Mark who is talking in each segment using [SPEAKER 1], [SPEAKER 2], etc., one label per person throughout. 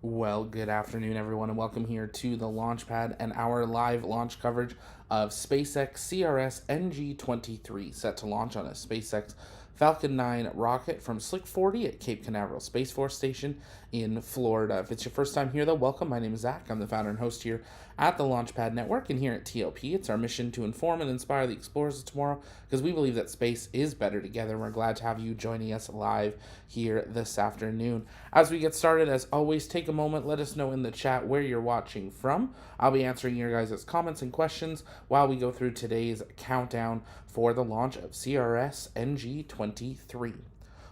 [SPEAKER 1] Well, good afternoon, everyone, and welcome here to the Launchpad and our live launch coverage of SpaceX CRS NG-23, set to launch on a SpaceX Falcon 9 rocket from Slick 40 at Cape Canaveral Space Force Station in Florida. If it's your first time here, though, welcome. My name is Zach. I'm the founder and host here at the Launchpad Network, and here at TLP, it's our mission to inform and inspire the explorers of tomorrow because we believe that space is better together. We're glad to have you joining us live here this afternoon. As we get started, as always, take a moment, let us know in the chat where you're watching from. I'll be answering your guys' comments and questions while we go through today's countdown for the launch of CRS NG-23.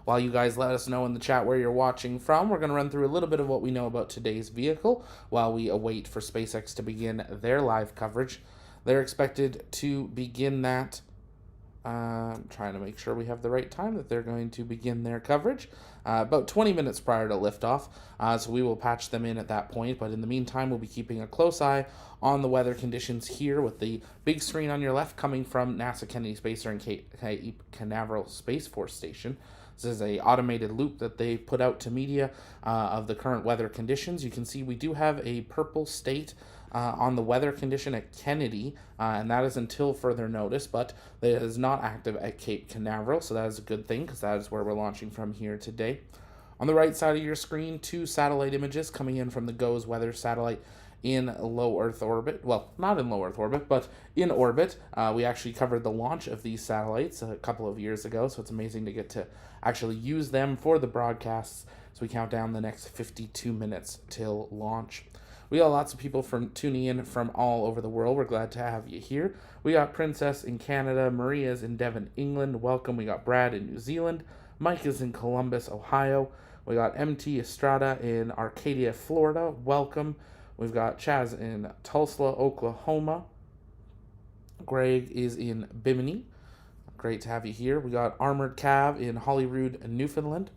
[SPEAKER 1] While you guys let us know in the chat where you're watching from, we're going to run through a little bit of what we know about today's vehicle while we await for SpaceX to begin their live coverage. They're expected to begin that. I'm trying to make sure we have the right time that they're going to begin their coverage. About 20 minutes prior to liftoff, so we will patch them in at that point. But in the meantime, we'll be keeping a close eye on the weather conditions here with the big screen on your left coming from NASA Kennedy Spacer and Cape Canaveral Space Force Station. This is a automated loop that they put out to media of the current weather conditions. You can see we do have a purple state on the weather condition at Kennedy, and that is until further notice, but it is not active at Cape Canaveral, so that is a good thing because that is where we're launching from here today. On the right side of your screen, two satellite images coming in from the GOES weather satellite in low Earth orbit. Well, not in low Earth orbit, but in orbit. We actually covered the launch of these satellites a couple of years ago, so it's amazing to get to actually use them for the broadcasts as we count down the next 52 minutes till launch. We got lots of people tuning in from all over the world. We're glad to have you here. We got Princess in Canada, Maria's in Devon, England. Welcome. We got Brad in New Zealand. Mike is in Columbus, Ohio. We got MT Estrada in Arcadia, Florida. Welcome. We've got Chaz in Tulsa, Oklahoma. Greg is in Bimini. Great to have you here. We got Armored Cav in Holyrood, Newfoundland.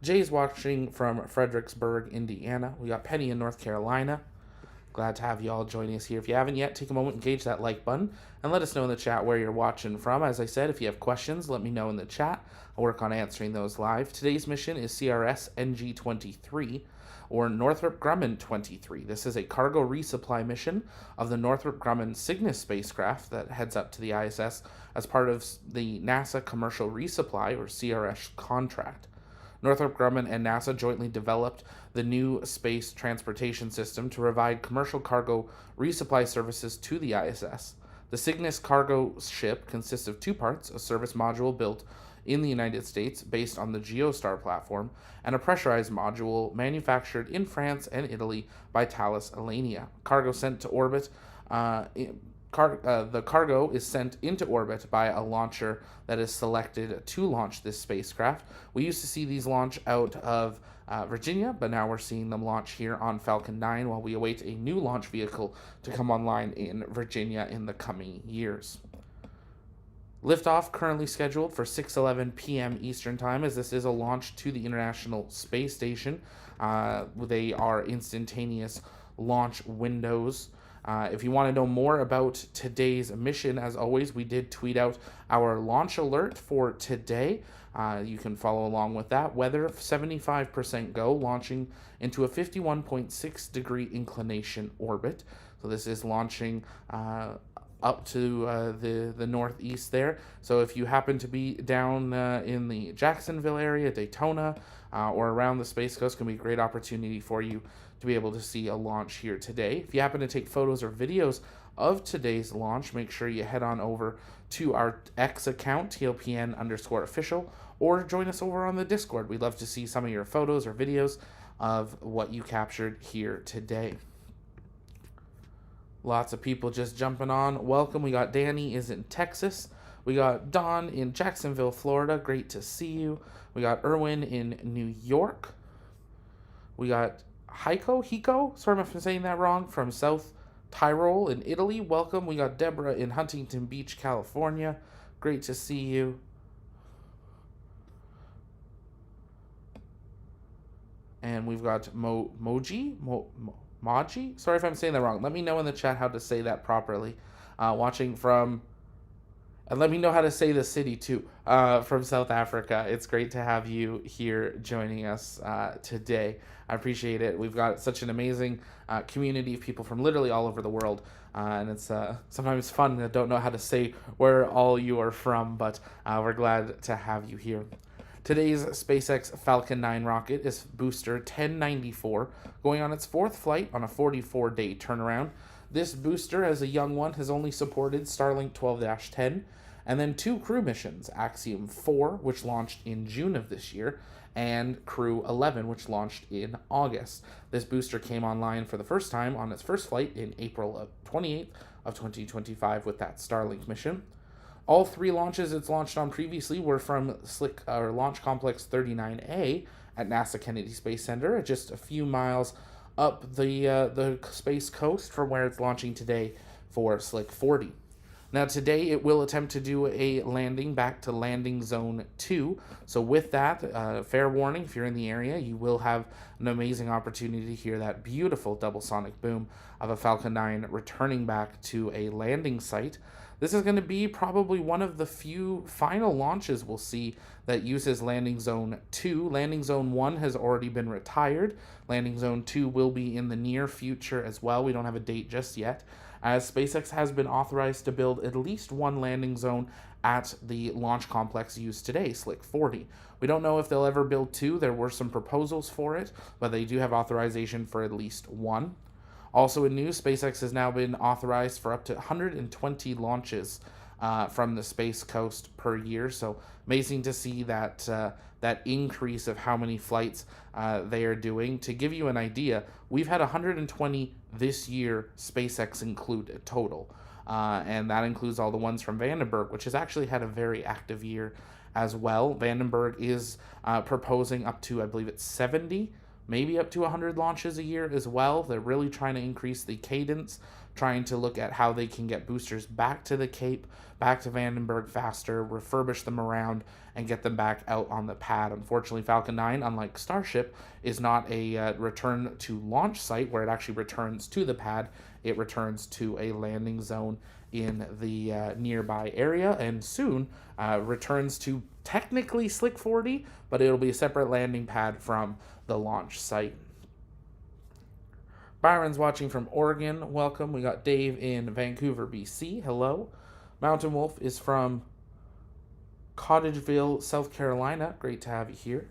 [SPEAKER 1] Jay's watching from Fredericksburg, Indiana. We got Penny in North Carolina. Glad to have you all joining us here. If you haven't yet, take a moment, engage that like button, and let us know in the chat where you're watching from. As I said, if you have questions, let me know in the chat. I'll work on answering those live. Today's mission is CRS NG-23, or Northrop Grumman 23. This is a cargo resupply mission of the Northrop Grumman Cygnus spacecraft that heads up to the ISS as part of the NASA Commercial Resupply, or CRS, contract. Northrop Grumman and NASA jointly developed the new space transportation system to provide commercial cargo resupply services to the ISS. The Cygnus cargo ship consists of two parts, a service module built in the United States based on the Geostar platform, and a pressurized module manufactured in France and Italy by Thales Alenia. Cargo sent to orbit. The cargo is sent into orbit by a launcher that is selected to launch this spacecraft. We used to see these launch out of Virginia, but now we're seeing them launch here on Falcon 9 while we await a new launch vehicle to come online in Virginia in the coming years. Liftoff currently scheduled for 6:11 p.m. Eastern Time, as this is a launch to the International Space Station. They are instantaneous launch windows. If you want to know more about today's mission, as always, we did tweet out our launch alert for today. You can follow along with that. Weather 75% go, launching into a 51.6 degree inclination orbit. So this is launching up to the northeast there. So if you happen to be down in the Jacksonville area, Daytona, or around the Space Coast, it can be a great opportunity for you to be able to see a launch here today. If you happen to take photos or videos of today's launch, make sure you head on over to our X account, TLPN_official, or join us over on the Discord. We'd love to see some of your photos or videos of what you captured here today. Lots of people just jumping on. Welcome. We got Danny is in Texas. We got Don in Jacksonville, Florida. Great to see you. We got Erwin in New York. We got Hiko, sorry if I'm saying that wrong, from South Tyrol in Italy. Welcome. We got Deborah in Huntington Beach, California. Great to see you. And we've got Moji, sorry if I'm saying that wrong. Let me know in the chat how to say that properly. Watching from And let me know how to say the city too, from South Africa. It's great to have you here joining us today. I appreciate it. We've got such an amazing community of people from literally all over the world. And it's sometimes fun to don't know how to say where all you are from, but we're glad to have you here. Today's SpaceX Falcon 9 rocket is booster 1094, going on its fourth flight on a 44-day turnaround. This booster, as a young one, has only supported Starlink 12-10, and then 2 crew missions, Axiom 4, which launched in June of this year, and Crew 11, which launched in August. This booster came online for the first time on its first flight in April 28th of 2025 with that Starlink mission. All 3 launches it's launched on previously were from Launch Complex 39A at NASA Kennedy Space Center, just a few miles up the Space Coast from where it's launching today for Slick 40. Now today it will attempt to do a landing back to landing zone 2. So with that, fair warning, if you're in the area, you will have an amazing opportunity to hear that beautiful double sonic boom of a Falcon 9 returning back to a landing site. This is going to be probably one of the few final launches we'll see that uses Landing Zone 2. Landing Zone 1 has already been retired. Landing Zone 2 will be in the near future as well. We don't have a date just yet, as SpaceX has been authorized to build at least one landing zone at the launch complex used today, Slick 40. We don't know if they'll ever build 2. There were some proposals for it, but they do have authorization for at least 1. Also in news, SpaceX has now been authorized for up to 120 launches from the Space Coast per year. So amazing to see that that increase of how many flights they are doing. To give you an idea, we've had 120 this year, SpaceX included total. And that includes all the ones from Vandenberg, which has actually had a very active year as well. Vandenberg is proposing up to, I believe it's 70, maybe up to 100 launches a year as well. They're really trying to increase the cadence, trying to look at how they can get boosters back to the Cape, back to Vandenberg faster, refurbish them around, and get them back out on the pad. Unfortunately, Falcon 9, unlike Starship, is not a return to launch site where it actually returns to the pad. It returns to a landing zone in the nearby area, and soon returns to technically Slick 40, but it'll be a separate landing pad from the launch site. Byron's watching from Oregon. Welcome. We got Dave in Vancouver, BC. Hello. Mountain Wolf is from Cottageville, South Carolina. Great to have you here.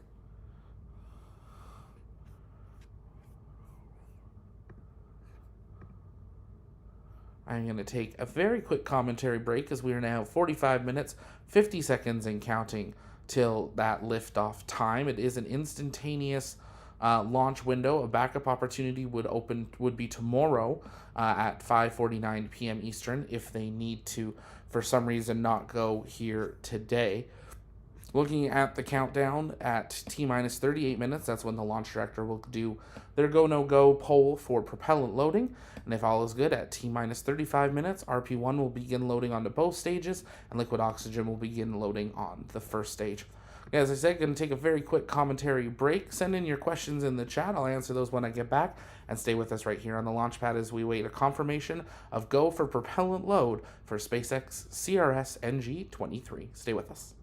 [SPEAKER 1] I'm going to take a very quick commentary break as we are now 45 minutes, 50 seconds and counting till that liftoff time. It is an instantaneous launch window. A backup opportunity would be tomorrow at 5:49 p.m. Eastern if they need to, for some reason, not go here today. Looking at the countdown at T-minus 38 minutes, that's when the launch director will do their go-no-go poll for propellant loading. And if all is good, at T-minus 35 minutes, RP-1 will begin loading onto both stages, and liquid oxygen will begin loading on the first stage. As I said, going to take a very quick commentary break. Send in your questions in the chat. I'll answer those when I get back. And stay with us right here on the launch pad as we wait a confirmation of go for propellant load for SpaceX CRS NG-23. Stay with us.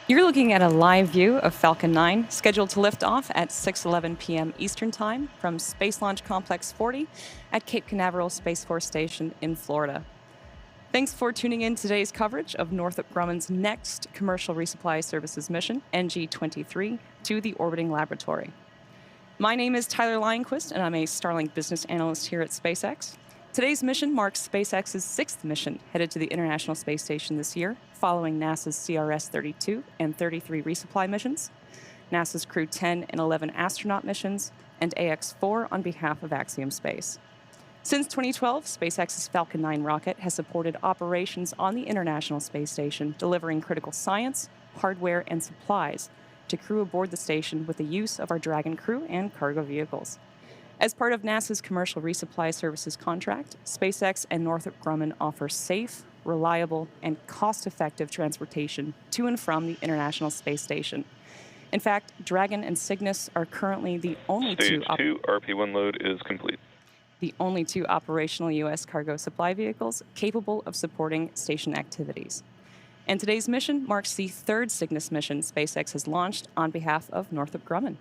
[SPEAKER 2] You're looking at a live view of Falcon 9, scheduled to lift off at 6:11 p.m. Eastern Time from Space Launch Complex 40 at Cape Canaveral Space Force Station in Florida. Thanks for tuning in to today's coverage of Northrop Grumman's next Commercial Resupply Services mission, NG-23, to the orbiting laboratory. My name is Tyler Lionquist, and I'm a Starlink business analyst here at SpaceX. Today's mission marks SpaceX's 6th mission headed to the International Space Station this year, following NASA's CRS 32 and 33 resupply missions, NASA's Crew 10 and 11 astronaut missions, and AX-4 on behalf of Axiom Space. Since 2012, SpaceX's Falcon 9 rocket has supported operations on the International Space Station, delivering critical science, hardware, and supplies to crew aboard the station with the use of our Dragon crew and cargo vehicles. As part of NASA's Commercial Resupply Services contract, SpaceX and Northrop Grumman offer safe, reliable, and cost-effective transportation to and from the International Space Station. In fact, Dragon and Cygnus are currently the only
[SPEAKER 3] Stage 2 RP-1 load is complete.
[SPEAKER 2] The only 2 operational U.S. cargo supply vehicles capable of supporting station activities. And today's mission marks the 3rd Cygnus mission SpaceX has launched on behalf of Northrop Grumman.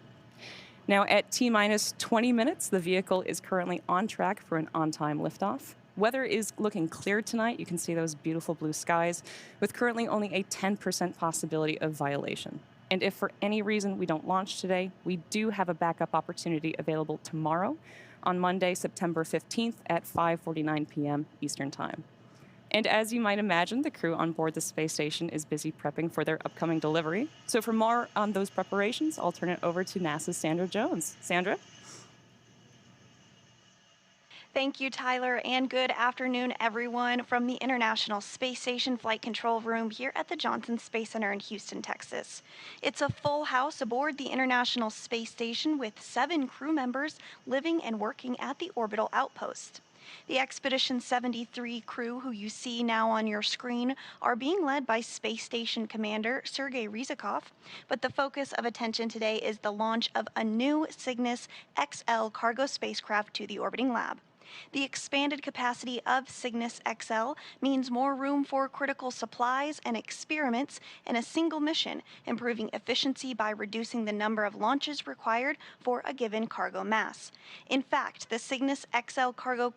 [SPEAKER 2] Now, at T-minus 20 minutes, the vehicle is currently on track for an on-time liftoff. Weather is looking clear tonight. You can see those beautiful blue skies, with currently only a 10% possibility of violation. And if for any reason we don't launch today, we do have a backup opportunity available tomorrow on Monday, September 15th at 5:49 p.m. Eastern Time. And as you might imagine, the crew on board the space station is busy prepping for their upcoming delivery. So for more on those preparations, I'll turn it over to NASA's Sandra Jones. Sandra?
[SPEAKER 4] Thank you, Tyler, and good afternoon, everyone, from the International Space Station Flight Control Room here at the Johnson Space Center in Houston, Texas. It's a full house aboard the International Space Station with 7 crew members living and working at the orbital outpost. The Expedition 73 crew, who you see now on your screen, are being led by Space Station Commander Sergei Ryzhikov, but the focus of attention today is the launch of a new Cygnus XL cargo spacecraft to the orbiting lab. The expanded capacity of Cygnus XL means more room for critical supplies and experiments in a single mission, improving efficiency by reducing the number of launches required for a given cargo mass. In fact, the Cygnus XL cargo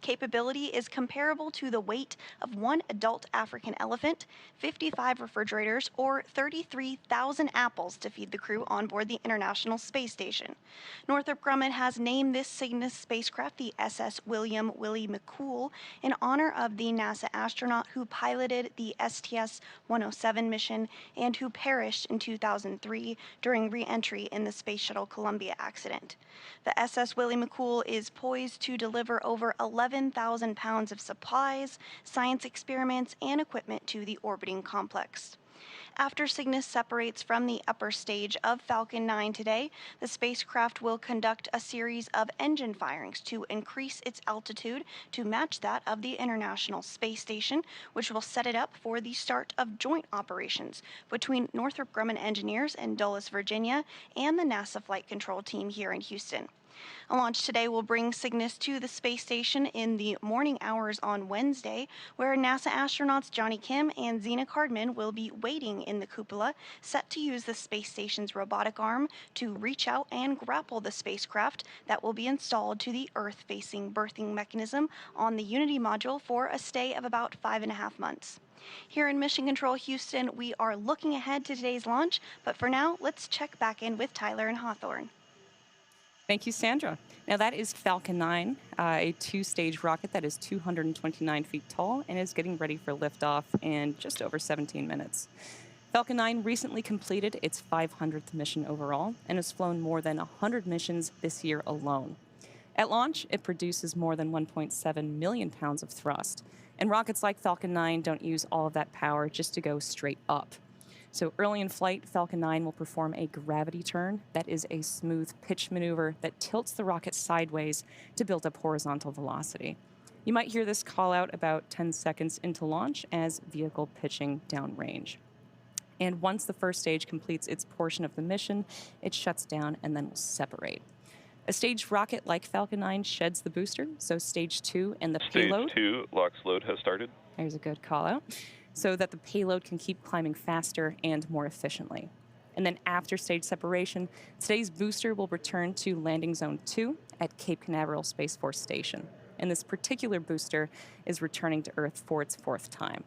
[SPEAKER 4] capability is comparable to the weight of 1 adult African elephant, 55 refrigerators, or 33,000 apples to feed the crew on board the International Space Station. Northrop Grumman has named this Cygnus spacecraft the SS William Willie McCool in honor of the NASA astronaut who piloted the STS-107 mission and who perished in 2003 during re-entry in the Space Shuttle Columbia accident. The SS Willie McCool is poised to deliver over 11,000 pounds of supplies, science experiments, and equipment to the orbiting complex. After Cygnus separates from the upper stage of Falcon 9 today, the spacecraft will conduct a series of engine firings to increase its altitude to match that of the International Space Station, which will set it up for the start of joint operations between Northrop Grumman engineers in Dulles, Virginia, and the NASA Flight Control team here in Houston. A launch today will bring Cygnus to the space station in the morning hours on Wednesday, where NASA astronauts Johnny Kim and Zena Cardman will be waiting in the cupola, set to use the space station's robotic arm to reach out and grapple the spacecraft that will be installed to the Earth-facing berthing mechanism on the Unity module for a stay of about 5.5 months. Here in Mission Control Houston, we are looking ahead to today's launch, but for now, let's check back in with Tyler and Hawthorne.
[SPEAKER 2] Thank you, Sandra. Now that is Falcon 9, a 2-stage rocket that is 229 feet tall and is getting ready for liftoff in just over 17 minutes. Falcon 9 recently completed its 500th mission overall and has flown more than 100 missions this year alone. At launch, it produces more than 1.7 million pounds of thrust, and rockets like Falcon 9 don't use all of that power just to go straight up. So early in flight, Falcon 9 will perform a gravity turn that is a smooth pitch maneuver that tilts the rocket sideways to build up horizontal velocity. You might hear this call out about 10 seconds into launch as vehicle pitching downrange. And once the first stage completes its portion of the mission, it shuts down and then will separate. A staged rocket like Falcon 9 sheds the booster, so Stage 2 and the payload.
[SPEAKER 3] Stage 2 LOX load has started.
[SPEAKER 2] There's a good call out. so that the payload can keep climbing faster and more efficiently. And then after stage separation, today's booster will return to Landing Zone 2 at Cape Canaveral Space Force Station. And this particular booster is returning to Earth for its 4th time.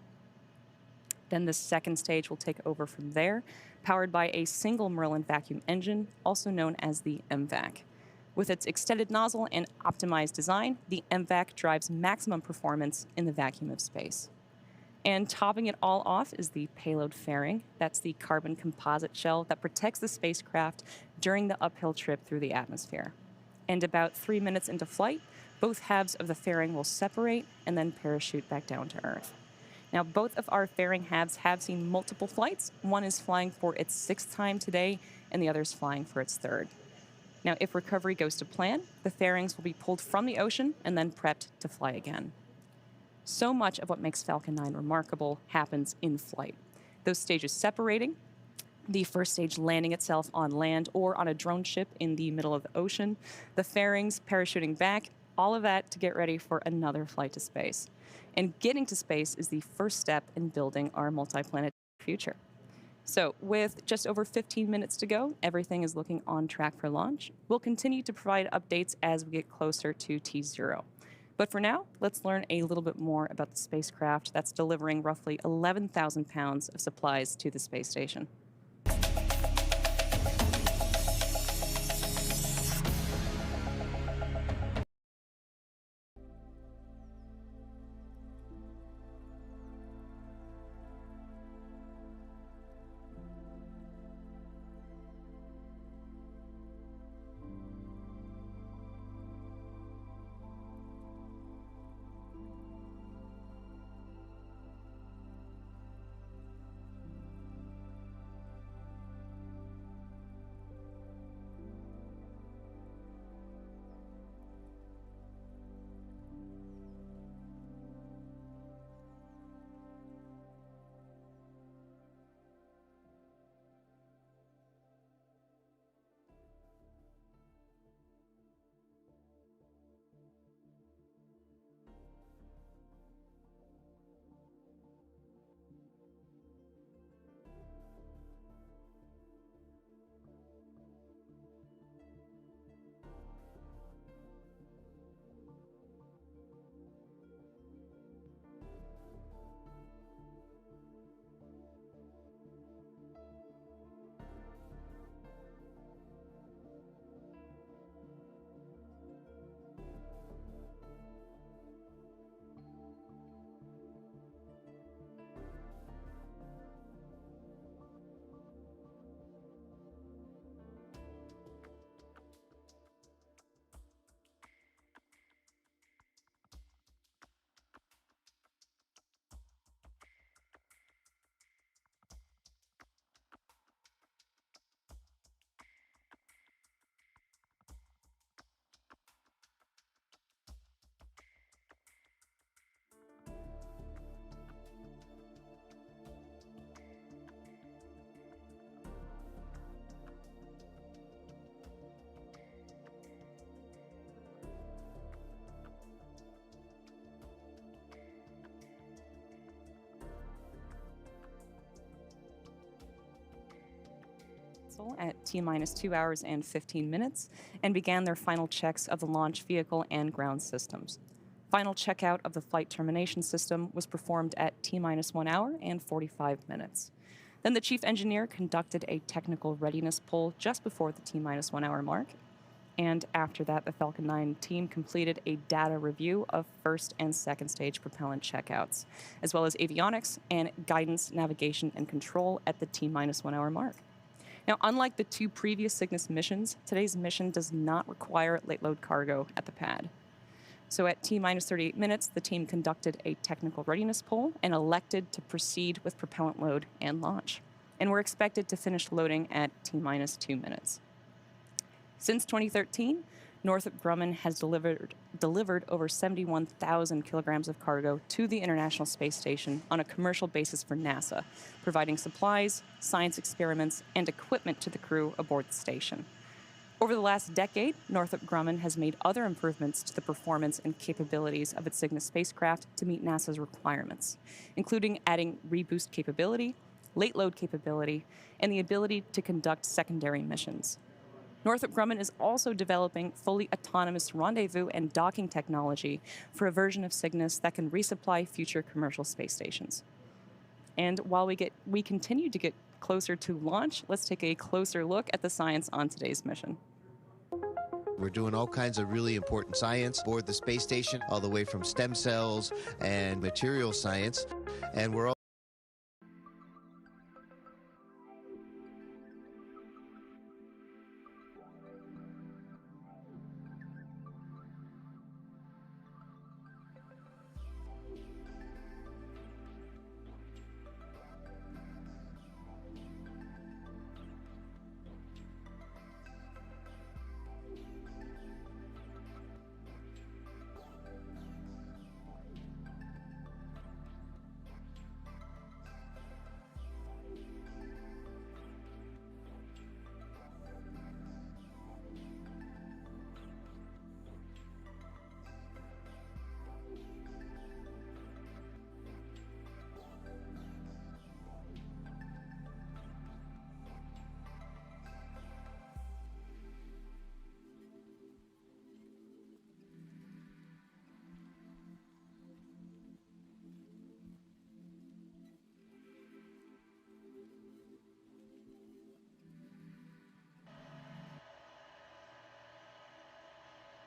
[SPEAKER 2] Then the second stage will take over from there, powered by a single Merlin vacuum engine, also known as the MVAC. With its extended nozzle and optimized design, the MVAC drives maximum performance in the vacuum of space. And topping it all off is the payload fairing. That's the carbon composite shell that protects the spacecraft during the uphill trip through the atmosphere. And about 3 minutes into flight, both halves of the fairing will separate and then parachute back down to Earth. Now, both of our fairing halves have seen multiple flights. One is flying for its 6th time today, and the other is flying for its 3rd. Now, if recovery goes to plan, the fairings will be pulled from the ocean and then prepped to fly again. So much of what makes Falcon 9 remarkable happens in flight. Those stages separating, the first stage landing itself on land or on a drone ship in the middle of the ocean, the fairings parachuting back, all of that to get ready for another flight to space. And getting to space is the first step in building our multi-planet future. So with just over 15 minutes to go, everything is looking on track for launch. We'll continue to provide updates as we get closer to T0. But for now, let's learn a little bit more about the spacecraft that's delivering roughly 11,000 pounds of supplies to the space station. At T-minus 2 hours and 15 minutes and began their final checks of the launch vehicle and ground systems. Final checkout of the flight termination system was performed at T-minus 1 hour and 45 minutes. Then the chief engineer conducted a technical readiness poll just before the T-minus 1 hour mark. And after that, the Falcon 9 team completed a data review of first and second stage propellant checkouts, as well as avionics and guidance, navigation, and control at the T-minus 1 hour mark. Now, unlike the 2 previous Cygnus missions, today's mission does not require late load cargo at the pad. So at T-minus 38 minutes, the team conducted a technical readiness poll and elected to proceed with propellant load and launch. And we're expected to finish loading at T-minus 2 minutes. Since 2013, Northrop Grumman has delivered over 71,000 kilograms of cargo to the International Space Station on a commercial basis for NASA, providing supplies, science experiments, and equipment to the crew aboard the station. Over the last decade, Northrop Grumman has made other improvements to the performance and capabilities of its Cygnus spacecraft to meet NASA's requirements, including adding reboost capability, late load capability, and the ability to conduct secondary missions. Northrop Grumman is also developing fully autonomous rendezvous and docking technology for a version of Cygnus that can resupply future commercial space stations. And while we continue to get closer to launch, let's take a closer look at the science on today's mission.
[SPEAKER 5] We're doing all kinds of really important science aboard the space station, all the way from stem cells and material science. And we're all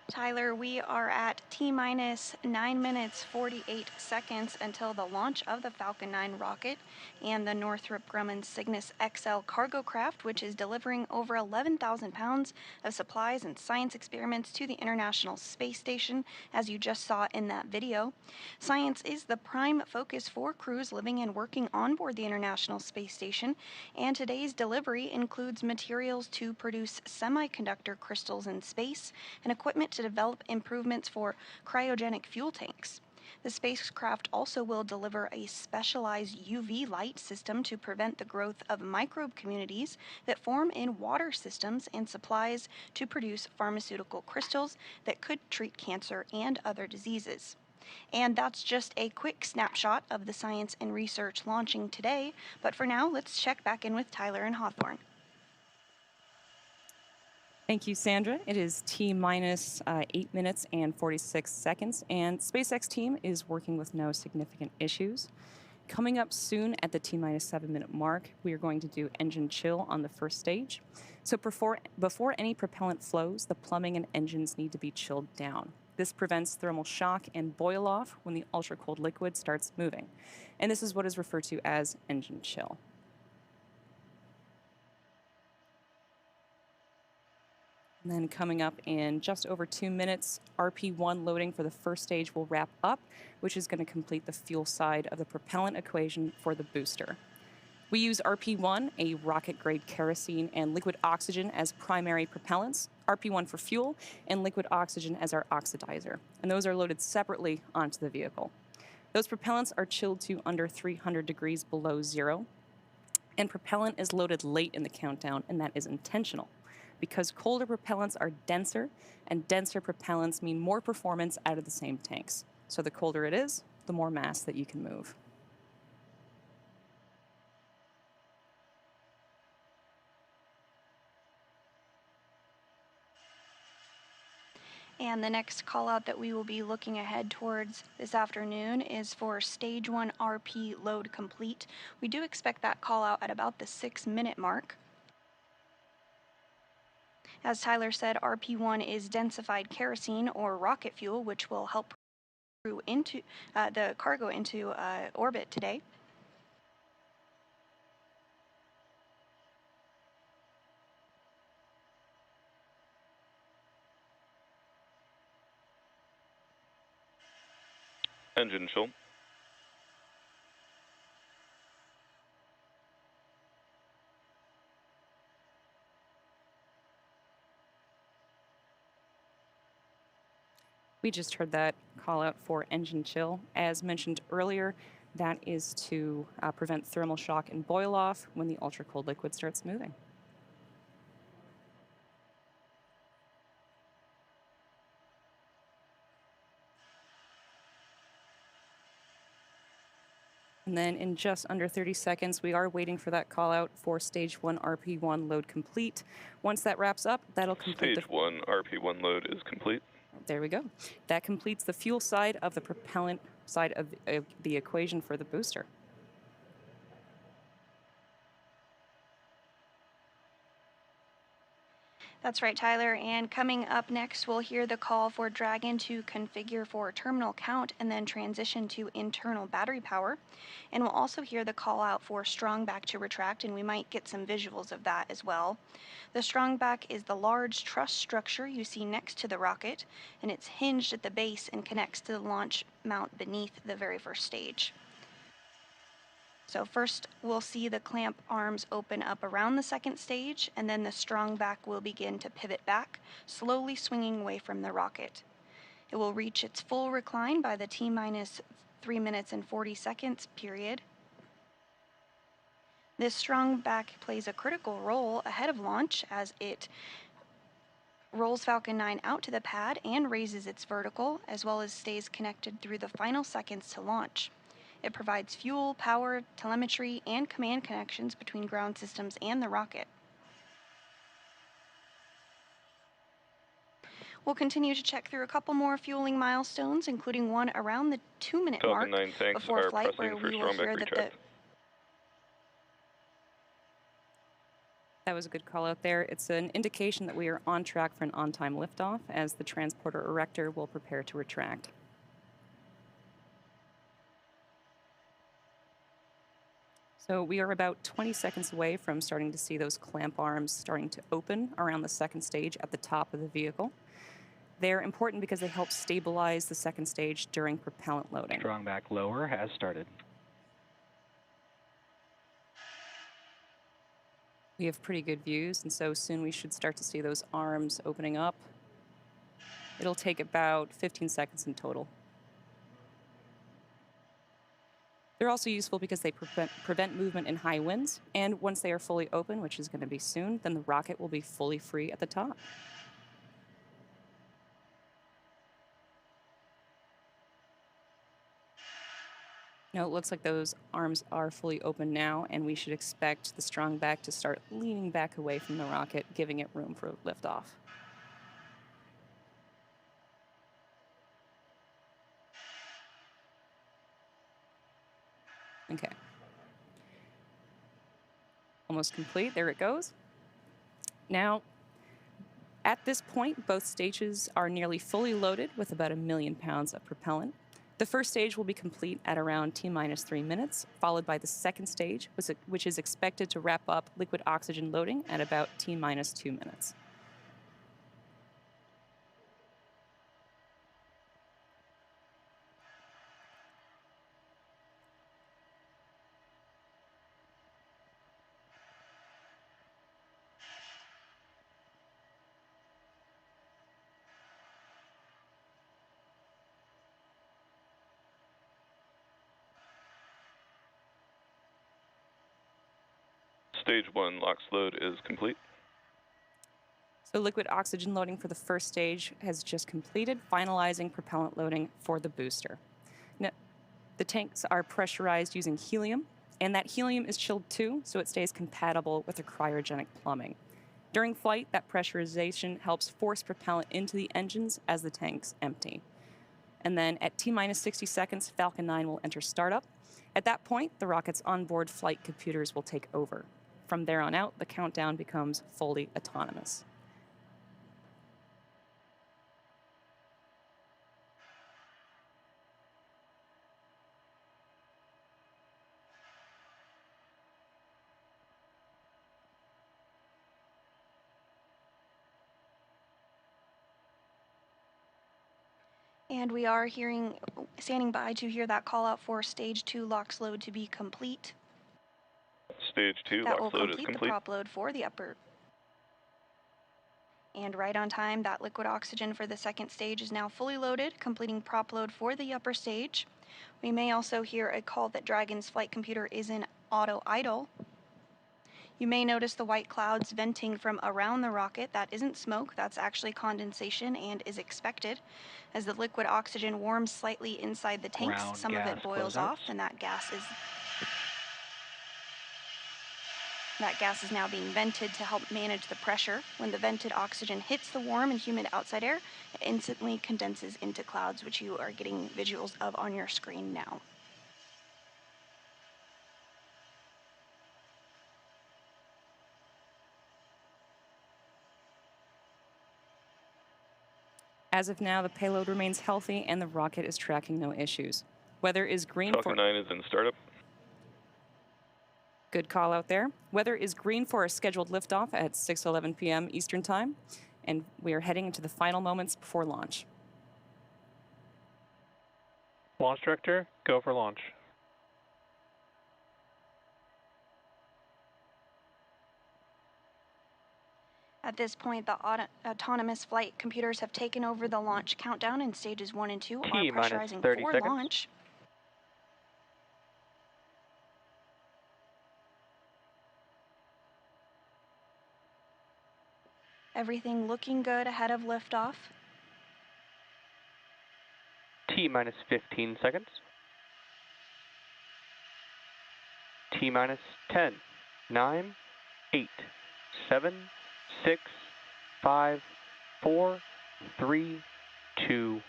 [SPEAKER 4] Tyler, we are at T-minus 9 minutes 48 seconds until the launch of the Falcon 9 rocket and the Northrop Grumman Cygnus XL cargo craft, which is delivering over 11,000 pounds of supplies and science experiments to the International Space Station, as you just saw in that video. Science is the prime focus for crews living and working on board the International Space Station, and today's delivery includes materials to produce semiconductor crystals in space and equipment to develop improvements for cryogenic fuel tanks. The spacecraft also will deliver a specialized UV light system to prevent the growth of microbe communities that form in water systems and supplies to produce pharmaceutical crystals that could treat cancer and other diseases. And that's just a quick snapshot of the science and research launching today, but for now, let's check back in with Tyler and Hawthorne.
[SPEAKER 2] Thank you, Sandra. It is T-minus 8 minutes and 46 seconds, and SpaceX team is working with no significant issues. Coming up soon at the T-minus 7 minute mark, we are going to do engine chill on the first stage. So before any propellant flows, the plumbing and engines need to be chilled down. This prevents thermal shock and boil off when the ultra-cold liquid starts moving. And this is what is referred to as engine chill. And then coming up in just over 2 minutes, RP1 loading for the first stage will wrap up, which is going to complete the fuel side of the propellant equation for the booster. We use RP1, a rocket-grade kerosene and liquid oxygen as primary propellants, RP1 for fuel, and liquid oxygen as our oxidizer. And those are loaded separately onto the vehicle. Those propellants are chilled to under 300 degrees below zero. And propellant is loaded late in the countdown, and that is intentional, because colder propellants are denser, and denser propellants mean more performance out of the same tanks. So the colder it is, the more mass that you can move.
[SPEAKER 4] And the next call out that we will be looking ahead towards this afternoon is for stage 1 RP load complete. We do expect that call out at about the 6 minute mark. As Tyler said, RP1 is densified kerosene or rocket fuel, which will help into the cargo into orbit today.
[SPEAKER 3] Engine chill.
[SPEAKER 2] We just heard that call out for engine chill. As mentioned earlier, that is to prevent thermal shock and boil off when the ultra-cold liquid starts moving. And then in just under 30 seconds, we are waiting for that call out for Stage 1 RP1 load complete. Once that wraps up, that'll complete
[SPEAKER 3] Stage 1 RP1 load is complete.
[SPEAKER 2] There we go. That completes the fuel side of the propellant side of the equation for the booster.
[SPEAKER 4] That's right, Tyler. And coming up next, we'll hear the call for Dragon to configure for terminal count and then transition to internal battery power. And we'll also hear the call out for Strongback to retract, and we might get some visuals of that as well. The Strongback is the large truss structure you see next to the rocket, and it's hinged at the base and connects to the launch mount beneath the very first stage. So first, we'll see the clamp arms open up around the second stage, and then the Strongback will begin to pivot back, slowly swinging away from the rocket. It will reach its full recline by the T-minus 3 minutes and 40 seconds period. This Strongback plays a critical role ahead of launch as it rolls Falcon 9 out to the pad and raises its vertical, as well as stays connected through the final seconds to launch. It provides fuel, power, telemetry, and command connections between ground systems and the rocket. We'll continue to check through a couple more fueling milestones, including one around the 2-minute mark
[SPEAKER 3] Falcon 9 tanks
[SPEAKER 4] before
[SPEAKER 3] are
[SPEAKER 4] flight, where
[SPEAKER 3] pressing for
[SPEAKER 4] we will hear
[SPEAKER 3] Strongback
[SPEAKER 4] that
[SPEAKER 3] retract.
[SPEAKER 2] That was a good call out there. It's an indication that we are on track for an on-time liftoff as the transporter erector will prepare to retract. So we are about 20 seconds away from starting to see those clamp arms starting to open around the second stage at the top of the vehicle. They're important because they help stabilize the second stage during propellant loading.
[SPEAKER 6] Strongback lower has started.
[SPEAKER 2] We have pretty good views, and so soon we should start to see those arms opening up. It'll take about 15 seconds in total. They're also useful because they prevent movement in high winds, and once they are fully open, which is going to be soon, then the rocket will be fully free at the top. Now it looks like those arms are fully open now, and we should expect the Strongback to start leaning back away from the rocket, giving it room for liftoff. Okay. Almost complete. There it goes. Now, at this point, both stages are nearly fully loaded with about 1 million pounds of propellant. The first stage will be complete at around T-minus 3 minutes, followed by the second stage, which is expected to wrap up liquid oxygen loading at about T-minus 2 minutes.
[SPEAKER 3] Stage 1 LOX load is complete.
[SPEAKER 2] So liquid oxygen loading for the first stage has just completed, finalizing propellant loading for the booster. Now, the tanks are pressurized using helium, and that helium is chilled too, so it stays compatible with the cryogenic plumbing. During flight, that pressurization helps force propellant into the engines as the tanks empty. And then at T-minus 60 seconds, Falcon 9 will enter startup. At that point, the rocket's onboard flight computers will take over. From there on out, the countdown becomes fully autonomous.
[SPEAKER 4] And we are standing by to hear that call out for Stage 2 LOX load to be complete.
[SPEAKER 3] Stage 2
[SPEAKER 4] That will
[SPEAKER 3] LOX load is
[SPEAKER 4] complete the
[SPEAKER 3] complete.
[SPEAKER 4] prop load for the upper. And right on time, that liquid oxygen for the second stage is now fully loaded, completing prop load for the upper stage. We may also hear a call that Dragon's flight computer is in auto idle. You may notice the white clouds venting from around the rocket. That isn't smoke, that's actually condensation and is expected. As the liquid oxygen warms slightly inside the tanks,
[SPEAKER 6] Ground
[SPEAKER 4] some of
[SPEAKER 6] gas
[SPEAKER 4] it boils
[SPEAKER 6] closeouts.
[SPEAKER 4] off, and that gas is now being vented to help manage the pressure. When the vented oxygen hits the warm and humid outside air, it instantly condenses into clouds, which you are getting visuals of on your screen now.
[SPEAKER 2] As of now, the payload remains healthy and the rocket is tracking no issues. Weather is green
[SPEAKER 3] Falcon
[SPEAKER 2] for...
[SPEAKER 3] 9 is in startup.
[SPEAKER 2] Good call out there. Weather is green for a scheduled liftoff at 6:11 p.m. Eastern Time, and we are heading into the final moments before launch.
[SPEAKER 6] Launch director, go for launch.
[SPEAKER 4] At this point, the autonomous flight computers have taken over the launch countdown, and stages 1 and 2 are
[SPEAKER 6] T-minus
[SPEAKER 4] pressurizing
[SPEAKER 6] 30
[SPEAKER 4] for
[SPEAKER 6] seconds.
[SPEAKER 4] launch. Everything looking good ahead of liftoff.
[SPEAKER 6] T-minus 15 seconds. T-minus 10, 9, 8, 7, 6, 5, 4, 3, 2,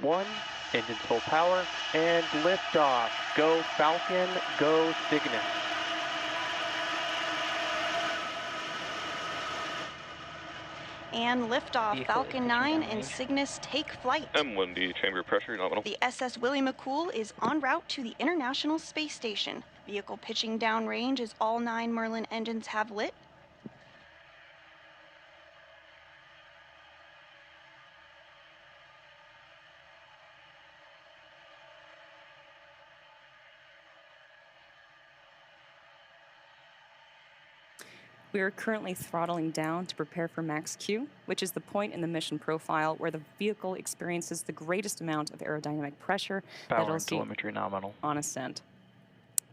[SPEAKER 6] 1. Engines full power and liftoff. Go Falcon, go Cygnus.
[SPEAKER 4] And liftoff,
[SPEAKER 6] Vehicle
[SPEAKER 4] Falcon
[SPEAKER 6] is
[SPEAKER 4] 9
[SPEAKER 6] pitching
[SPEAKER 4] and
[SPEAKER 6] downrange.
[SPEAKER 4] Cygnus take flight.
[SPEAKER 3] M1D chamber pressure nominal.
[SPEAKER 4] The SS Willie McCool is en route to the International Space Station. Vehicle pitching downrange as all 9 Merlin engines have lit.
[SPEAKER 2] We are currently throttling down to prepare for max Q, which is the point in the mission profile where the vehicle experiences the greatest amount of aerodynamic pressure that
[SPEAKER 6] Power
[SPEAKER 2] it'll
[SPEAKER 6] and
[SPEAKER 2] see
[SPEAKER 6] telemetry nominal.
[SPEAKER 2] on ascent.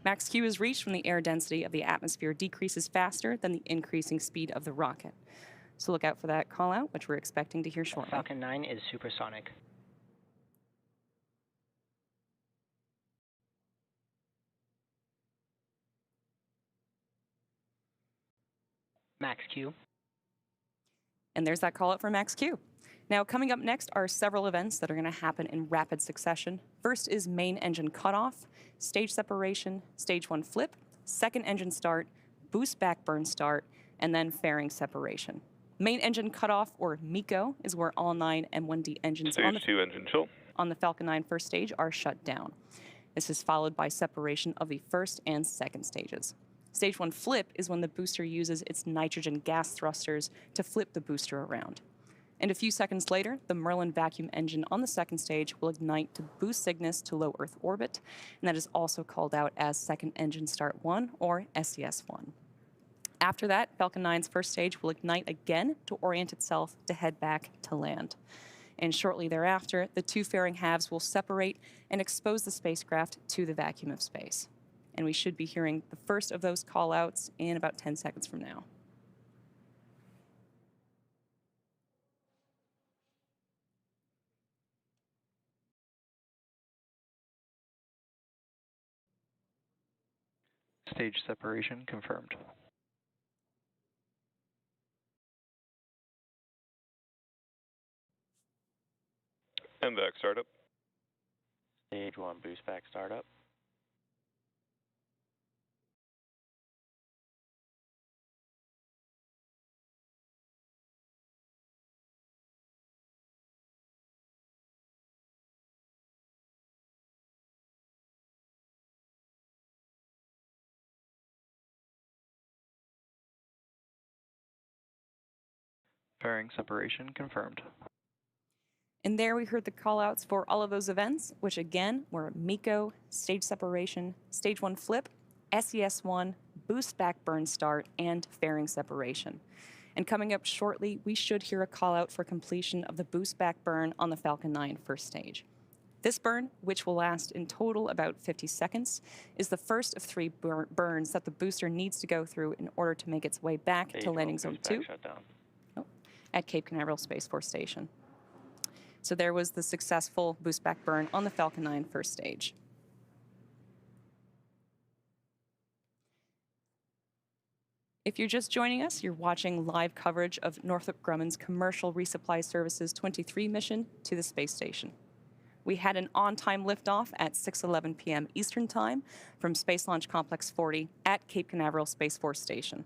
[SPEAKER 2] Max Q is reached when the air density of the atmosphere decreases faster than the increasing speed of the rocket. So look out for that call out, which we're expecting to hear shortly.
[SPEAKER 7] Falcon 9 is supersonic. Max Q.
[SPEAKER 2] And there's that call out for max Q. Now, coming up next are several events that are going to happen in rapid succession. First is main engine cutoff, stage separation, stage 1 flip, second engine start, boost back burn start, and then fairing separation. Main engine cutoff, or MECO, is where all 9 M1D engines
[SPEAKER 3] Stage 2 engine chill.
[SPEAKER 2] on the Falcon 9 first stage are shut down. This is followed by separation of the first and second stages. Stage 1 flip is when the booster uses its nitrogen gas thrusters to flip the booster around. And a few seconds later, the Merlin vacuum engine on the second stage will ignite to boost Cygnus to low Earth orbit, and that is also called out as Second Engine Start 1, or SES-1. After that, Falcon 9's first stage will ignite again to orient itself to head back to land. And shortly thereafter, the 2 fairing halves will separate and expose the spacecraft to the vacuum of space. And we should be hearing the first of those call-outs in about 10 seconds from now.
[SPEAKER 6] Stage separation confirmed.
[SPEAKER 3] MVAC startup.
[SPEAKER 7] Stage 1 boost back startup.
[SPEAKER 6] Fairing separation confirmed.
[SPEAKER 2] And there we heard the call-outs for all of those events, which again were MECO, stage separation, stage 1 flip, SES-1, boost back burn start, and fairing separation. And coming up shortly, we should hear a call-out for completion of the boost back burn on the Falcon 9 first stage. This burn, which will last in total about 50 seconds, is the first of 3 burns that the booster needs to go through in order to make its way back
[SPEAKER 7] Stage
[SPEAKER 2] to
[SPEAKER 7] 1
[SPEAKER 2] landing zone
[SPEAKER 7] boost back
[SPEAKER 2] 2
[SPEAKER 7] shutdown.
[SPEAKER 2] at Cape Canaveral Space Force Station. So there was the successful boost back burn on the Falcon 9 first stage. If you're just joining us, you're watching live coverage of Northrop Grumman's Commercial Resupply Services 23 mission to the space station. We had an on-time liftoff at 6:11 p.m. Eastern Time from Space Launch Complex 40 at Cape Canaveral Space Force Station.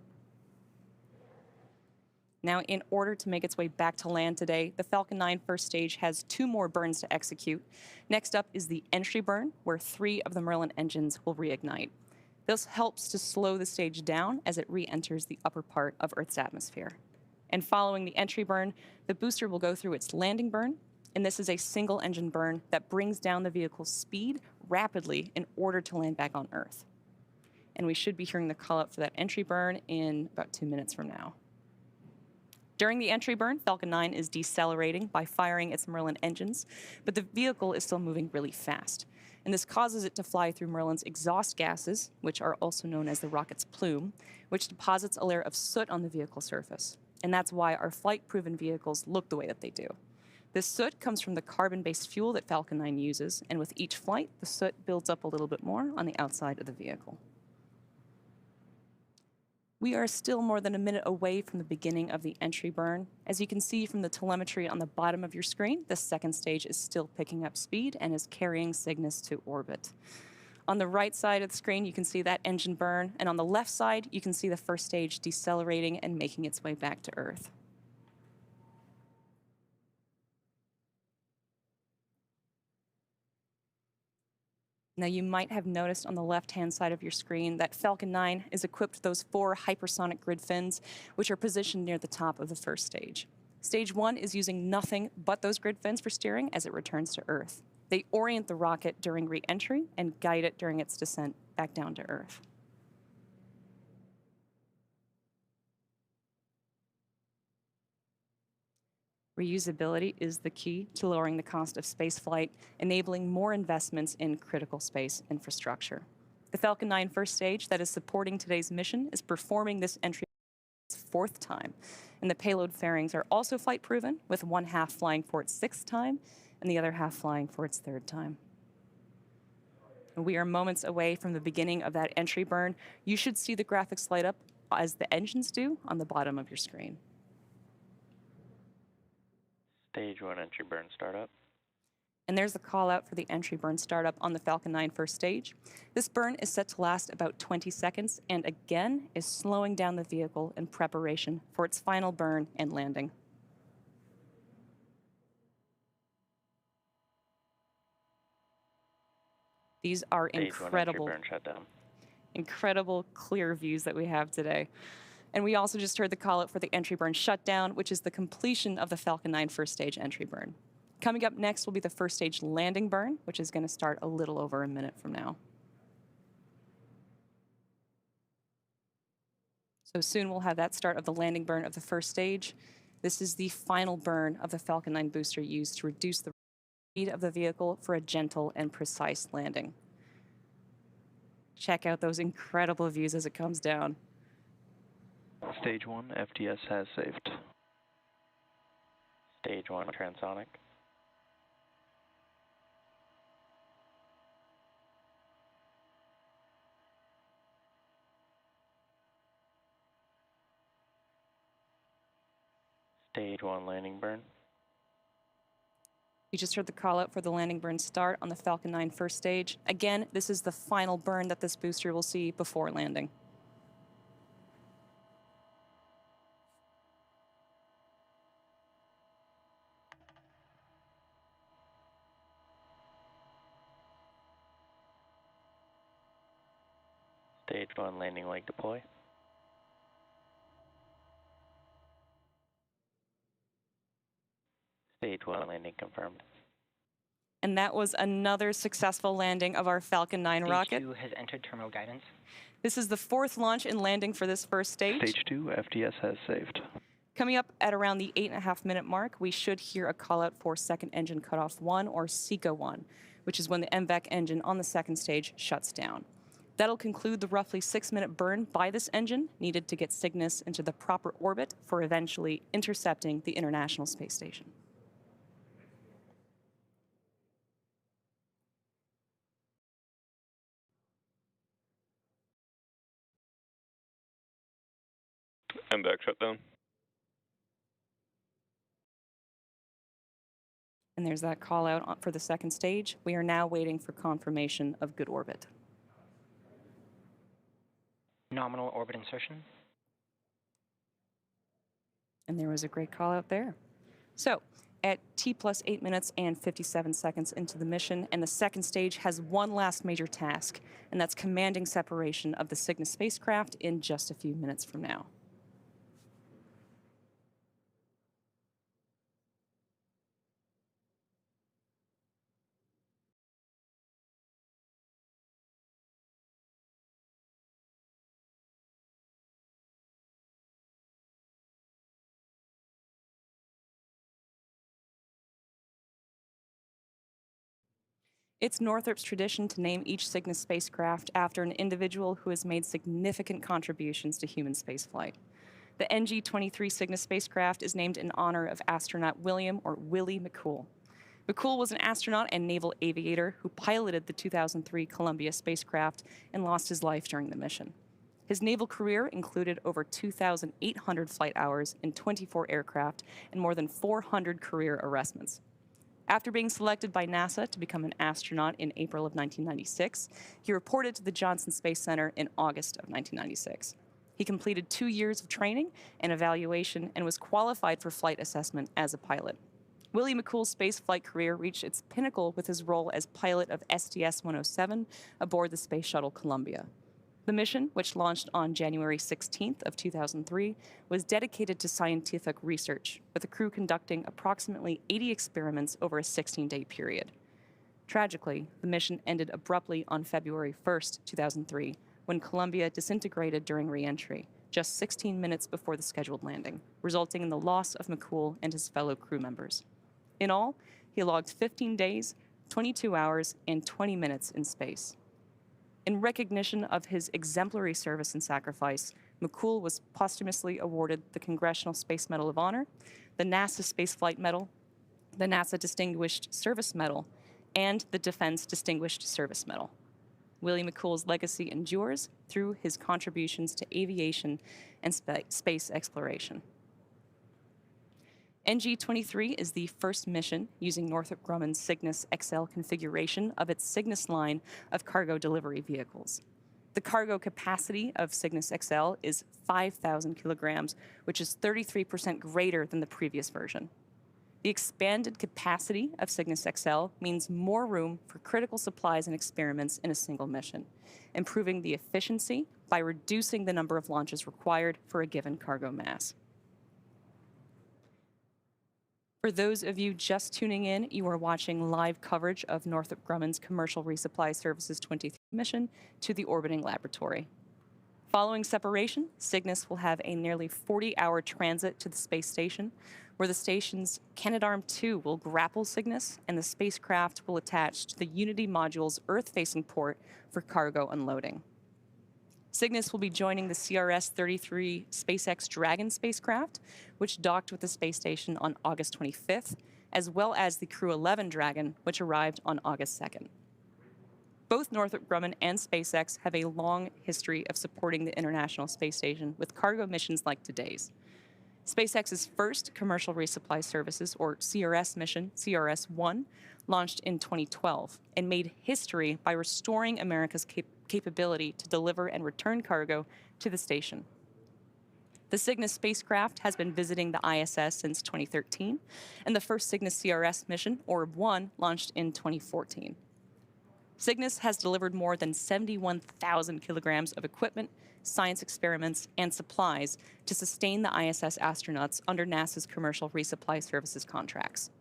[SPEAKER 2] Now, in order to make its way back to land today, the Falcon 9 first stage has 2 more burns to execute. Next up is the entry burn, where 3 of the Merlin engines will reignite. This helps to slow the stage down as it re-enters the upper part of Earth's atmosphere. And following the entry burn, the booster will go through its landing burn, and this is a single engine burn that brings down the vehicle's speed rapidly in order to land back on Earth. And we should be hearing the call out for that entry burn in about 2 minutes from now. During the entry burn, Falcon 9 is decelerating by firing its Merlin engines, but the vehicle is still moving really fast. And this causes it to fly through Merlin's exhaust gases, which are also known as the rocket's plume, which deposits a layer of soot on the vehicle surface. And that's why our flight-proven vehicles look the way that they do. This soot comes from the carbon-based fuel that Falcon 9 uses, and with each flight, the soot builds up a little bit more on the outside of the vehicle. We are still more than a minute away from the beginning of the entry burn. As you can see from the telemetry on the bottom of your screen, the second stage is still picking up speed and is carrying Cygnus to orbit. On the right side of the screen, you can see that engine burn, and on the left side, you can see the first stage decelerating and making its way back to Earth. Now, you might have noticed on the left-hand side of your screen that Falcon 9 is equipped with those 4 hypersonic grid fins, which are positioned near the top of the first stage. Stage 1 is using nothing but those grid fins for steering as it returns to Earth. They orient the rocket during re-entry and guide it during its descent back down to Earth. Reusability is the key to lowering the cost of spaceflight, enabling more investments in critical space infrastructure. The Falcon 9 first stage that is supporting today's mission is performing this entry its 4th time, and the payload fairings are also flight-proven, with one half flying for its 6th time and the other half flying for its 3rd time. And we are moments away from the beginning of that entry burn. You should see the graphics light up as the engines do on the bottom of your screen.
[SPEAKER 7] Stage 1 entry burn startup.
[SPEAKER 2] And there's the call out for the entry burn startup on the Falcon 9 first stage. This burn is set to last about 20 seconds and again is slowing down the vehicle in preparation for its final burn and landing. These are incredible, incredible clear views that we have today. And we also just heard the call out for the entry burn shutdown, which is the completion of the Falcon 9 first stage entry burn. Coming up next will be the first stage landing burn, which is going to start a little over a minute from now. So soon we'll have that start of the landing burn of the first stage. This is the final burn of the Falcon 9 booster used to reduce the speed of the vehicle for a gentle and precise landing. Check out those incredible views as it comes down.
[SPEAKER 6] Stage 1, FTS has saved.
[SPEAKER 7] Stage 1 transonic. Stage 1 landing burn.
[SPEAKER 2] You just heard the call out for the landing burn start on the Falcon 9 first stage. Again, this is the final burn that this booster will see before landing.
[SPEAKER 7] Stage 1 landing leg deploy. Stage 1 landing confirmed.
[SPEAKER 2] And that was another successful landing of our Falcon 9 rocket.
[SPEAKER 7] Stage 2 has entered terminal guidance.
[SPEAKER 2] This is the 4th launch and landing for this first stage.
[SPEAKER 6] Stage 2, FTS has saved.
[SPEAKER 2] Coming up at around the 8.5-minute mark, we should hear a call out for second engine cutoff 1 or SECA 1, which is when the MVAC engine on the second stage shuts down. That'll conclude the roughly 6-minute burn by this engine needed to get Cygnus into the proper orbit for eventually intercepting the International Space Station.
[SPEAKER 3] MVAC shutdown.
[SPEAKER 2] And there's that call out for the second stage. We are now waiting for confirmation of good orbit.
[SPEAKER 7] Nominal orbit insertion.
[SPEAKER 2] And there was a great call out there. So at T plus 8 minutes and 57 seconds into the mission, and the second stage has one last major task, and that's commanding separation of the Cygnus spacecraft in just a few minutes from now. It's Northrop's tradition to name each Cygnus spacecraft after an individual who has made significant contributions to human spaceflight. The NG-23 Cygnus spacecraft is named in honor of astronaut William or Willie McCool. McCool was an astronaut and naval aviator who piloted the 2003 Columbia spacecraft and lost his life during the mission. His naval career included over 2,800 flight hours in 24 aircraft and more than 400 career arrestments. After being selected by NASA to become an astronaut in April of 1996, he reported to the Johnson Space Center in August of 1996. He completed 2 years of training and evaluation and was qualified for flight assessment as a pilot. Willie McCool's spaceflight career reached its pinnacle with his role as pilot of STS-107 aboard the Space Shuttle Columbia. The mission, which launched on January 16th of 2003, was dedicated to scientific research, with the crew conducting approximately 80 experiments over a 16-day period. Tragically, the mission ended abruptly on February 1st, 2003, when Columbia disintegrated during re-entry, just 16 minutes before the scheduled landing, resulting in the loss of McCool and his fellow crew members. In all, he logged 15 days, 22 hours, and 20 minutes in space. In recognition of his exemplary service and sacrifice, McCool was posthumously awarded the Congressional Space Medal of Honor, the NASA Space Flight Medal, the NASA Distinguished Service Medal, and the Defense Distinguished Service Medal. Willie McCool's legacy endures through his contributions to aviation and space exploration. NG-23 is the first mission using Northrop Grumman Cygnus XL configuration of its Cygnus line of cargo delivery vehicles. The cargo capacity of Cygnus XL is 5,000 kilograms, which is 33% greater than the previous version. The expanded capacity of Cygnus XL means more room for critical supplies and experiments in a single mission, improving the efficiency by reducing the number of launches required for a given cargo mass. For those of you just tuning in, you are watching live coverage of Northrop Grumman's Commercial Resupply Services 23 mission to the orbiting laboratory. Following separation, Cygnus will have a nearly 40-hour transit to the space station, where the station's Canadarm2 will grapple Cygnus and the spacecraft will attach to the Unity module's Earth-facing port for cargo unloading. Cygnus will be joining the CRS-33 SpaceX Dragon spacecraft, which docked with the space station on August 25th, as well as the Crew 11 Dragon, which arrived on August 2nd. Both Northrop Grumman and SpaceX have a long history of supporting the International Space Station with cargo missions like today's. SpaceX's first Commercial Resupply Services, or CRS mission, CRS-1, launched in 2012 and made history by restoring America's capability to deliver and return cargo to the station. The Cygnus spacecraft has been visiting the ISS since 2013, and the first Cygnus CRS mission, Orb-1, launched in 2014. Cygnus has delivered more than 71,000 kilograms of equipment, science experiments, and supplies to sustain the ISS astronauts under NASA's Commercial Resupply Services contracts.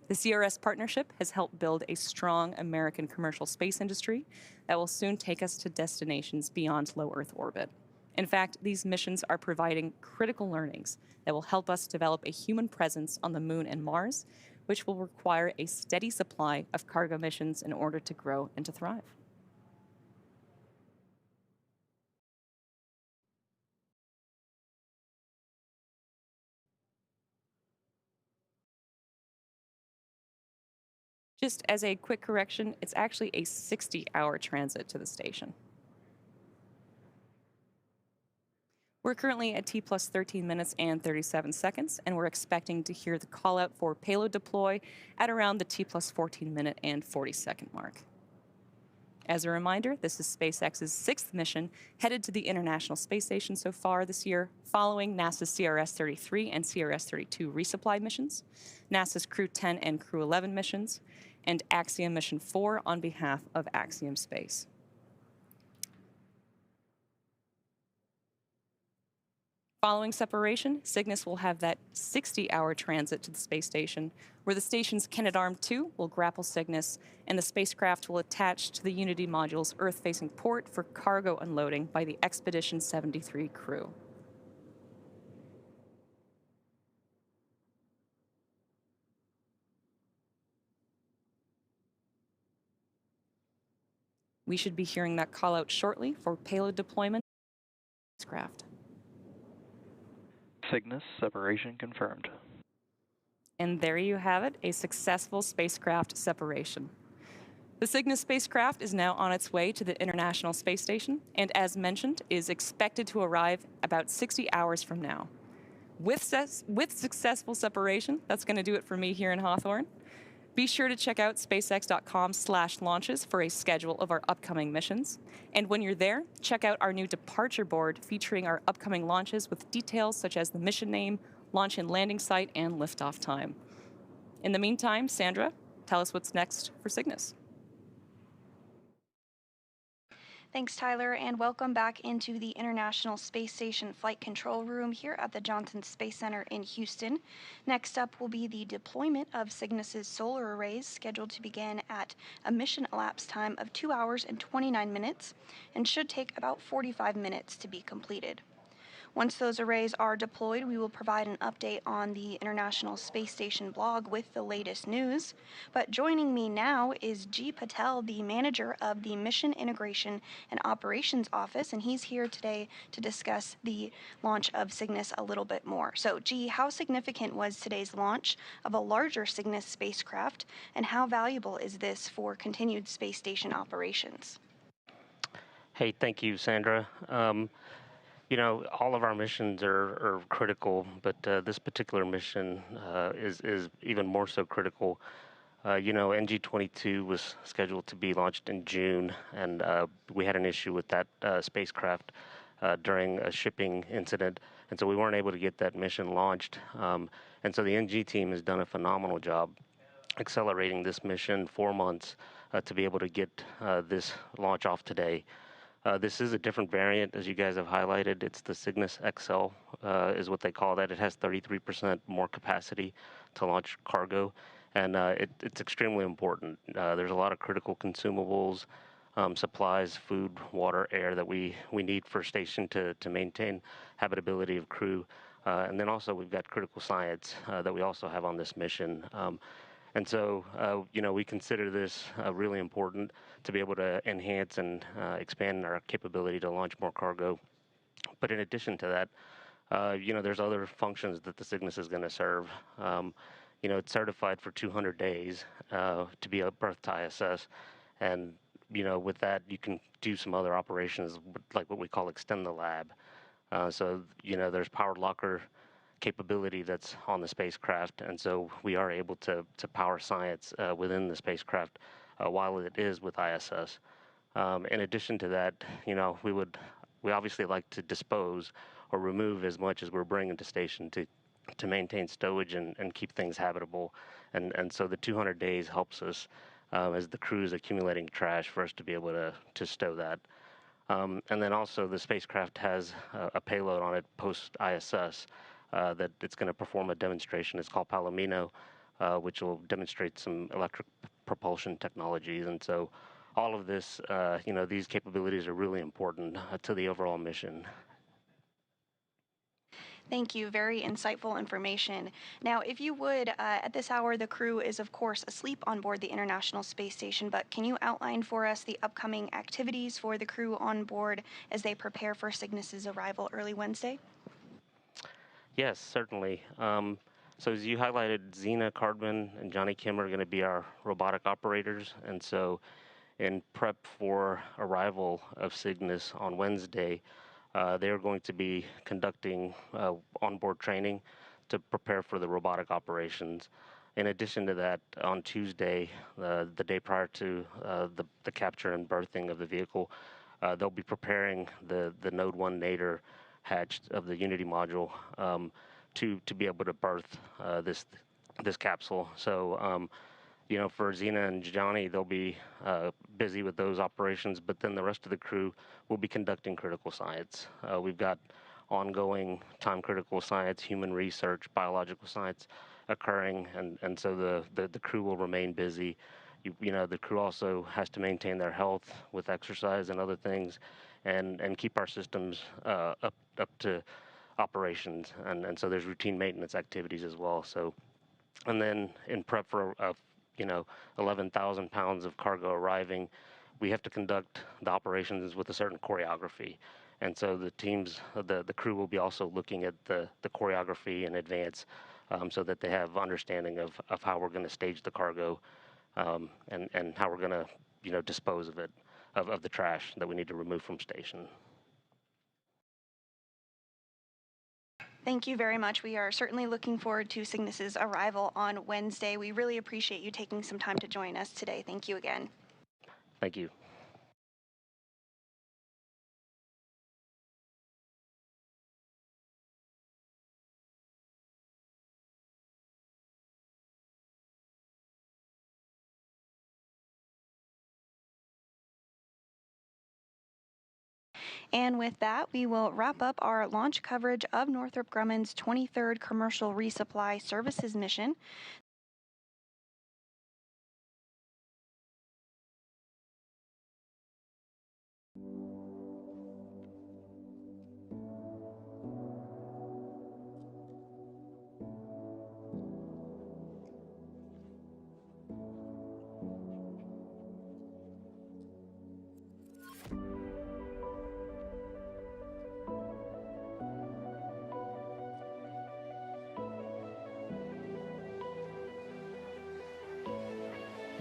[SPEAKER 2] The CRS partnership has helped build a strong American commercial space industry that will soon take us to destinations beyond low Earth orbit. In fact, these missions are providing critical learnings that will help us develop a human presence on the Moon and Mars, which will require a steady supply of cargo missions in order to grow and to thrive. Just as a quick correction, it's actually a 60-hour transit to the station. We're currently at T plus 13 minutes and 37 seconds, and we're expecting to hear the call out for payload deploy at around the T plus 14 minute and 40 second mark. As a reminder, this is SpaceX's 6th mission headed to the International Space Station so far this year, following NASA's CRS-33 and CRS-32 resupply missions, NASA's Crew 10 and Crew 11 missions, and Axiom Mission 4 on behalf of Axiom Space. Following separation, Cygnus will have that 60-hour transit to the space station, where the station's Canadarm2 will grapple Cygnus, and the spacecraft will attach to the Unity module's Earth-facing port for cargo unloading by the Expedition 73 crew. We should be hearing that call out shortly for payload deployment of the spacecraft.
[SPEAKER 6] Cygnus, separation confirmed.
[SPEAKER 2] And there you have it, a successful spacecraft separation. The Cygnus spacecraft is now on its way to the International Space Station, and as mentioned, is expected to arrive about 60 hours from now. With successful separation, that's going to do it for me here in Hawthorne. Be sure to check out spacex.com/launches for a schedule of our upcoming missions. And when you're there, check out our new departure board featuring our upcoming launches with details such as the mission name, launch and landing site, and liftoff time. In the meantime, Sandra, tell us what's next for Cygnus.
[SPEAKER 4] Thanks, Tyler, and welcome back into the International Space Station Flight Control Room here at the Johnson Space Center in Houston. Next up will be the deployment of Cygnus's solar arrays, scheduled to begin at a mission elapsed time of 2 hours and 29 minutes, and should take about 45 minutes to be completed. Once those arrays are deployed, we will provide an update on the International Space Station blog with the latest news. But joining me now is G. Patel, the manager of the Mission Integration and Operations Office, and he's here today to discuss the launch of Cygnus a little bit more. So, G, how significant was today's launch of a larger Cygnus spacecraft, and how valuable is this for continued space station operations?
[SPEAKER 8] Hey, thank you, Sandra. You know, all of our missions are critical, but this particular mission is even more so critical. You know, NG-23 was scheduled to be launched in June, and we had an issue with that spacecraft during a shipping incident, and so we weren't able to get that mission launched. And so the NG team has done a phenomenal job accelerating this mission 4 months to be able to get this launch off today. This is a different variant, as you guys have highlighted. It's the Cygnus XL, is what they call that. It has 33% more capacity to launch cargo, and it's extremely important. There's a lot of critical consumables, supplies, food, water, air that we need for station to maintain habitability of crew. And then also we've got critical science that we also have on this mission. And so, you know, we consider this really important to be able to enhance and expand our capability to launch more cargo. But in addition to that, you know, there's other functions that the Cygnus is going to serve. You know, it's certified for 200 days to be a berth to ISS. And, you know, with that, you can do some other operations, like what we call extend the lab. So, you know, there's powered locker capability that's on the spacecraft, and so we are able to power science within the spacecraft while it is with ISS. In addition to that, you know, we obviously like to dispose or remove as much as we're bringing to station to maintain stowage and keep things habitable, and so the 200 days helps us as the crew is accumulating trash for us to be able to stow that. And then also the spacecraft has a payload on it post ISS. That it's going to perform a demonstration. It's called Palomino, which will demonstrate some electric propulsion technologies. And so all of this, you know, these capabilities are really important to the overall mission.
[SPEAKER 4] Thank you. Very insightful information. Now, if you would, at this hour, the crew is, of course, asleep on board the International Space Station, but can you outline for us the upcoming activities for the crew on board as they prepare for Cygnus's arrival early Wednesday?
[SPEAKER 8] Yes, certainly. So as you highlighted, Zena Cardman and Johnny Kim are going to be our robotic operators, and so in prep for arrival of Cygnus on Wednesday, they're going to be conducting onboard training to prepare for the robotic operations. In addition to that, on Tuesday, the day prior to the capture and berthing of the vehicle, they'll be preparing the Node 1 Nadir hatch of the Unity module to be able to berth this capsule. So for Xena and Johnny, they'll be busy with those operations, but then the rest of the crew will be conducting critical science. We've got ongoing time-critical science, human research, biological science occurring, and so the crew will remain busy. The crew also has to maintain their health with exercise and other things, and keep our systems up to operations, and so there's routine maintenance activities as well. So, and then in prep for 11,000 pounds of cargo arriving, we have to conduct the operations with a certain choreography. And so the teams, the crew will be also looking at the choreography in advance so that they have understanding of how we're going to stage the cargo and how we're going to, dispose of it, of the trash that we need to remove from station.
[SPEAKER 4] Thank you very much. We are certainly looking forward to Cygnus's arrival on Wednesday. We really appreciate you taking some time to join us today. Thank you again.
[SPEAKER 8] Thank you.
[SPEAKER 4] And with that, we will wrap up our launch coverage of Northrop Grumman's 23rd Commercial Resupply Services mission.